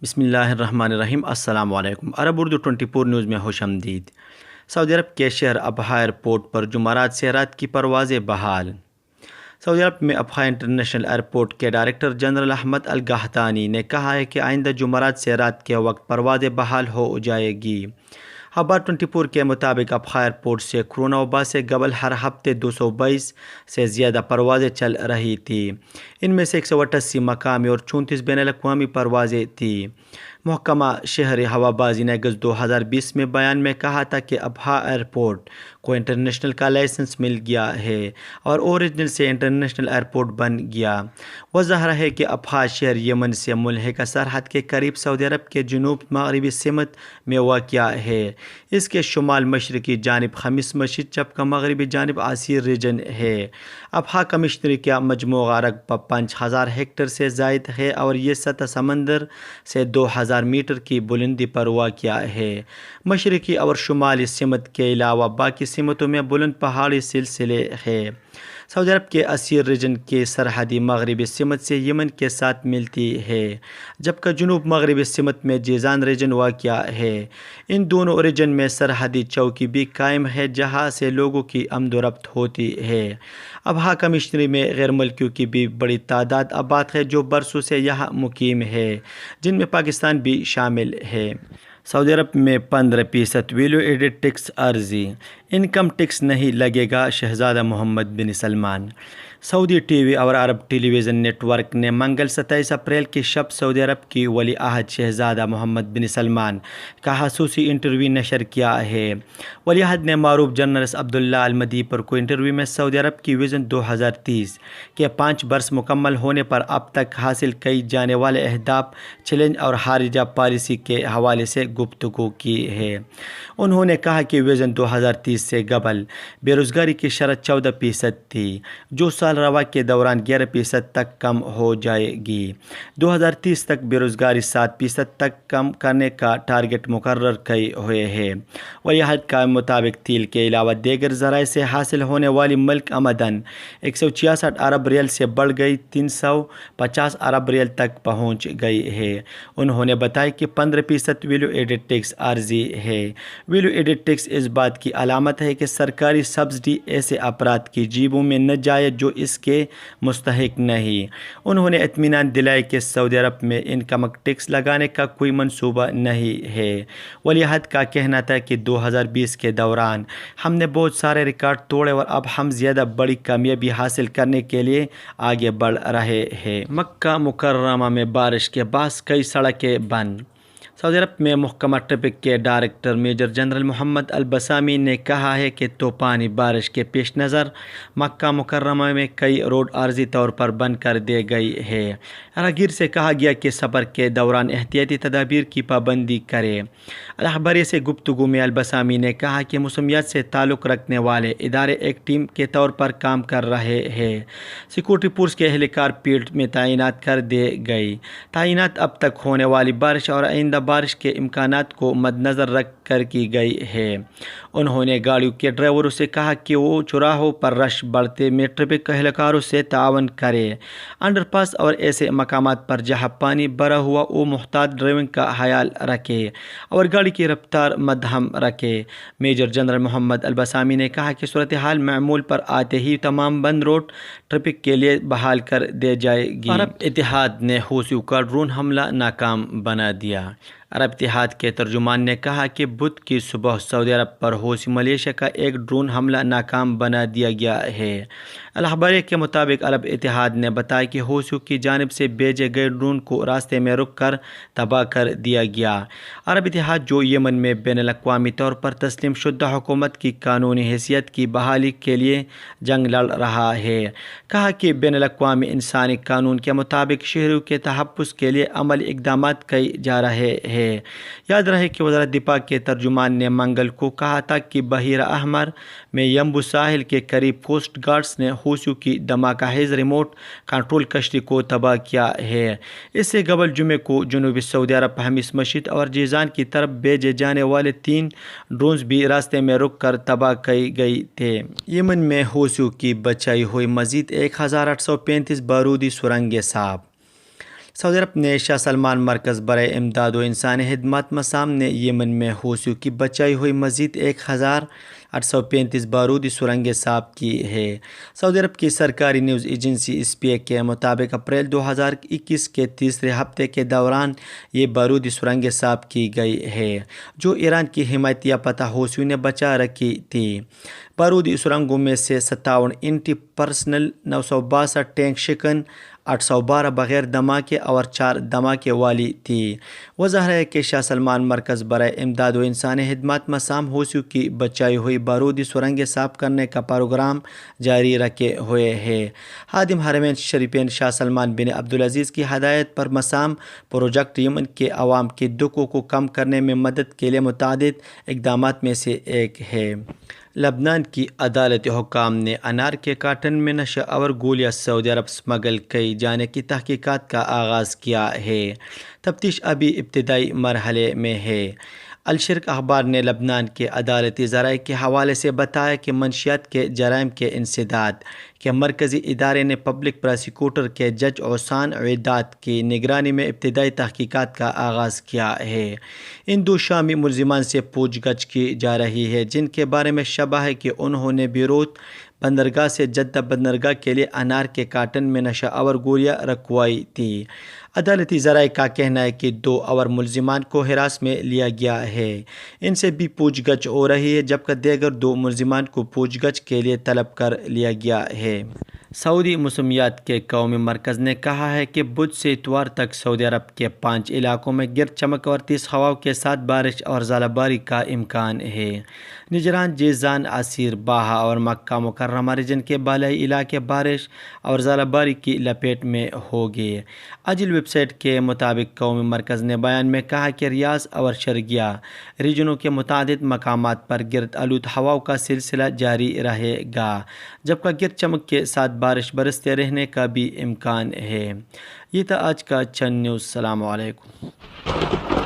بسم اللہ الرحمن الرحیم۔ السلام علیکم۔ عرب اردو 24 نیوز میں خوش آمدید۔ سعودی عرب کے شہر ابہا ایئرپورٹ پر جمعرات سے رات کی پروازیں بحال۔ سعودی عرب میں ابہا انٹرنیشنل ایئرپورٹ کے ڈائریکٹر جنرل احمد القحطانی نے کہا ہے کہ آئندہ جمعرات سے رات کے وقت پروازیں بحال ہو جائے گی۔ خبر 24 کے مطابق ابہا ایئرپورٹ سے کرونا وبا سے قبل ہر ہفتے 222 سے زیادہ پروازیں چل رہی تھیں۔ ان میں سے 188 مقامی اور 34 بین الاقوامی پروازیں تھیں۔ محکمہ شہری ہوابازی نے اگست 2020 میں بیان میں کہا تھا کہ ابہا ایئرپورٹ کو انٹرنیشنل کا لائسنس مل گیا ہے اور اوریجنل سے انٹرنیشنل ایئرپورٹ بن گیا۔ وضاح ہے کہ ابہا شہر یمن سے ملحقہ سرحد کے قریب سعودی عرب کے جنوب مغربی سمت میں واقع ہے۔ اس کے شمال مشرقی جانب خمیس مسجد جبکہ مغربی جانب عسیر ریجن ہے۔ ابہا کمشنری کا مجموعہ رقبہ 5000 ہیکٹر سے زائد ہے اور یہ سطح سمندر سے 2000 میٹر کی بلندی پر واقع ہے۔ مشرقی اور شمالی سمت کے علاوہ باقی سمتوں میں بلند پہاڑی سلسلے ہیں۔ سعودی عرب کے عسیر ریجن کی سرحدی مغربی سمت سے یمن کے ساتھ ملتی ہے جبکہ جنوب مغربی سمت میں جیزان ریجن واقع ہے۔ ان دونوں ریجن میں سرحدی چوکی بھی قائم ہے جہاں سے لوگوں کی آمد و رفت ہوتی ہے۔ ابہا کمشنری میں غیر ملکیوں کی بھی بڑی تعداد آباد ہے جو برسوں سے یہاں مقیم ہے، جن میں پاکستان بھی شامل ہے۔ سعودی عرب میں 15% ویلیو ایڈڈ ٹیکس عارضی، انکم ٹیکس نہیں لگے گا۔ شہزادہ محمد بن سلمان۔ سعودی ٹی وی اور عرب ٹیلی ویژن نیٹ ورک نے منگل 27 اپریل کی شب سعودی عرب کی ولی عہد شہزادہ محمد بن سلمان کا خصوصی انٹرویو نشر کیا ہے۔ ولی عہد نے معروف جرنلسٹ عبداللہ المہدی پر کوئی انٹرویو میں سعودی عرب کی ویژن 2030 کے 5 برس مکمل ہونے پر اب تک حاصل کیے جانے والے اہداف، چیلنج اور خارجہ پالیسی کے حوالے سے گفتگو کی ہے۔ انہوں نے کہا کہ ویژن 2030 سے قبل بے روزگاری کی شرح 14% تھی جو سال رواں کے دوران 11% تک کم ہو جائے گی۔ 2030 تک بے روزگاری 7% تک کم کرنے کا ٹارگٹ مقرر کیے ہوئے ہے۔ ولی عہد کے مطابق تیل کے علاوہ دیگر ذرائع سے حاصل ہونے والی ملک آمدن 166 ارب ریال سے بڑھ گئی 350 ارب ریال تک پہنچ گئی ہے۔ انہوں نے بتایا کہ 15% ویلیو ایڈڈ ٹیکس عارضی ہے۔ ویلیو ایڈڈ ٹیکس اس بات کی علامت ہے کہ سرکاری سبسڈی ایسے افراد کی جیبوں میں نہ جائے جو اس کے مستحق نہیں۔ انہوں نے اطمینان دلایا کہ سعودی عرب میں انکم ٹیکس لگانے کا کوئی منصوبہ نہیں ہے۔ ولی عہد کا کہنا تھا کہ 2020 کے دوران ہم نے بہت سارے ریکارڈ توڑے اور اب ہم زیادہ بڑی کامیابی حاصل کرنے کے لیے آگے بڑھ رہے ہیں۔ مکہ مکرمہ میں بارش کے باعث کئی سڑکیں بند۔ سعودی عرب میں محکمہ ٹریفک کے ڈائریکٹر میجر جنرل محمد البسامی نے کہا ہے کہ طوفانی بارش کے پیش نظر مکہ مکرمہ میں کئی روڈ عارضی طور پر بند کر دی گئی ہیں۔ راہگیر سے کہا گیا کہ سفر کے دوران احتیاطی تدابیر کی پابندی کریں۔ اخباریہ سے گفتگو میں البسامی نے کہا کہ موسمیات سے تعلق رکھنے والے ادارے ایک ٹیم کے طور پر کام کر رہے ہیں۔ سیکورٹی فورس کے اہلکار فیلڈ میں تعینات کر دیے گئے۔ تعینات اب تک ہونے والی بارش اور آئندہ بارش کے امکانات کو مدنظر رکھ کر کی گئی ہے۔ انہوں نے گاڑیوں کے ڈرائیوروں سے کہا کہ وہ چوراہوں پر رش بڑھتے میں ٹریفک اہلکاروں سے تعاون کریں۔ انڈر پاس اور ایسے مقامات پر جہاں پانی بھرا ہوا وہ محتاط ڈرائیونگ کا خیال رکھیں اور گاڑی کی رفتار مدھم رکھیں۔ میجر جنرل محمد البسامی نے کہا کہ صورتحال معمول پر آتے ہی تمام بند روڈ ٹریفک کے لیے بحال کر دی جائے گی۔ عرب اتحاد نے حوثیوں کا ڈرون حملہ ناکام بنا دیا۔ عرب اتحاد کے ترجمان نے کہا کہ بدھ کی صبح سعودی عرب پر حوثی ملیشیا کا ایک ڈرون حملہ ناکام بنا دیا گیا ہے۔ اخباریہ کے مطابق عرب اتحاد نے بتایا کہ حوثیوں کی جانب سے بھیجے گئے ڈرون کو راستے میں رک کر تباہ کر دیا گیا۔ عرب اتحاد جو یمن میں بین الاقوامی طور پر تسلیم شدہ حکومت کی قانونی حیثیت کی بحالی کے لیے جنگ لڑ رہا ہے، کہا کہ بین الاقوامی انسانی قانون کے مطابق شہریوں کے تحفظ کے لیے عملی اقدامات کیے جا رہے ہیں۔ یاد رہے کہ وزارت دفاع کے ترجمان نے منگل کو کہا تھا کہ بحیرہ احمر میں یمبو ساحل کے قریب کوسٹ گارڈز نے حوثیوں کی دھماکہ خیز ریموٹ کنٹرول کشتی کو تباہ کیا ہے۔ اس سے قبل جمعے کو جنوبی سعودی عرب خمیس مسجد اور جیزان کی طرف بھیجے جانے والے 3 ڈرونز بھی راستے میں رک کر تباہ کیے گئے تھے۔ یمن میں حوثیوں کی بچائی ہوئی مزید 1835 بارودی سرنگیں صاف۔ سعودی عرب نے شاہ سلمان مرکز برائے امداد و انسانی خدمات مسام نے یمن میں حوثیوں کی بچائی ہوئی مزید 1835 بارودی سرنگیں صاف کی ہے۔ سعودی عرب کی سرکاری نیوز ایجنسی ایس پی اے کے مطابق اپریل 2021 کے تیسرے ہفتے کے دوران یہ بارودی سرنگیں صاف کی گئی ہے جو ایران کی حمایت یافتہ حوثیوں نے بچا رکھی تھی۔ بارودی سرنگوں میں سے 57 اینٹی پرسنل، 962 ٹینک شکن، 812 بغیر دھماکے اور 4 دھماکے والی تھی۔ وہ ظاہر ہے کہ شاہ سلمان مرکز برائے امداد و انسانی خدمات مسام حوثیوں کی بچائی ہوئی بارودی سرنگیں صاف کرنے کا پروگرام جاری رکھے ہوئے ہے۔ خادم حرمین شریفین شاہ سلمان بن عبدالعزیز کی ہدایت پر مسام پروجیکٹ یمن کے عوام کے دکھوں کو کم کرنے میں مدد کے لیے متعدد اقدامات میں سے ایک ہے۔ لبنان کی عدالتی حکام نے انار کے کارٹن میں نشہ آور گولیاں سعودی عرب اسمگل کیے جانے کی تحقیقات کا آغاز کیا ہے۔ تفتیش ابھی ابتدائی مرحلے میں ہے۔ الشرق اخبار نے لبنان کے عدالتی ذرائع کے حوالے سے بتایا کہ منشیات کے جرائم کے انسداد کے مرکزی ادارے نے پبلک پراسیکیوٹر کے جج احسان عویدات کی نگرانی میں ابتدائی تحقیقات کا آغاز کیا ہے۔ ان 2 شامی ملزمان سے پوچھ گچھ کی جا رہی ہے جن کے بارے میں شبہ ہے کہ انہوں نے بیروت بندرگاہ سے جدہ بندرگاہ کے لیے انار کے کارٹن میں نشہ آور گولیاں رکھوائی تھی۔ عدالتی ذرائع کا کہنا ہے کہ 2 اور ملزمان کو حراست میں لیا گیا ہے۔ ان سے بھی پوچھ گچھ ہو رہی ہے جبکہ دیگر 2 ملزمان کو پوچھ گچھ کے لیے طلب کر لیا گیا ہے۔ سعودی موسمیات کے قومی مرکز نے کہا ہے کہ بدھ سے اتوار تک سعودی عرب کے 5 علاقوں میں گرد چمک اور تیز ہواؤں کے ساتھ بارش اور ژالہ باری کا امکان ہے۔ نجران، جیزان، عسیر، باہا اور مکہ مکرمہ ریجن کے بالائی علاقے بارش اور ژالہ باری کی لپیٹ میں ہوں گے۔ اجل ویب سائٹ کے مطابق قومی مرکز نے بیان میں کہا کہ ریاض اور شرقیہ ریجنوں کے متعدد مقامات پر گرد آلود ہواؤں کا سلسلہ جاری رہے گا جبکہ گرد چمک کے ساتھ بارش برستے رہنے کا بھی امکان ہے۔ یہ تھا آج کا چند نیوز۔ السلام علیکم۔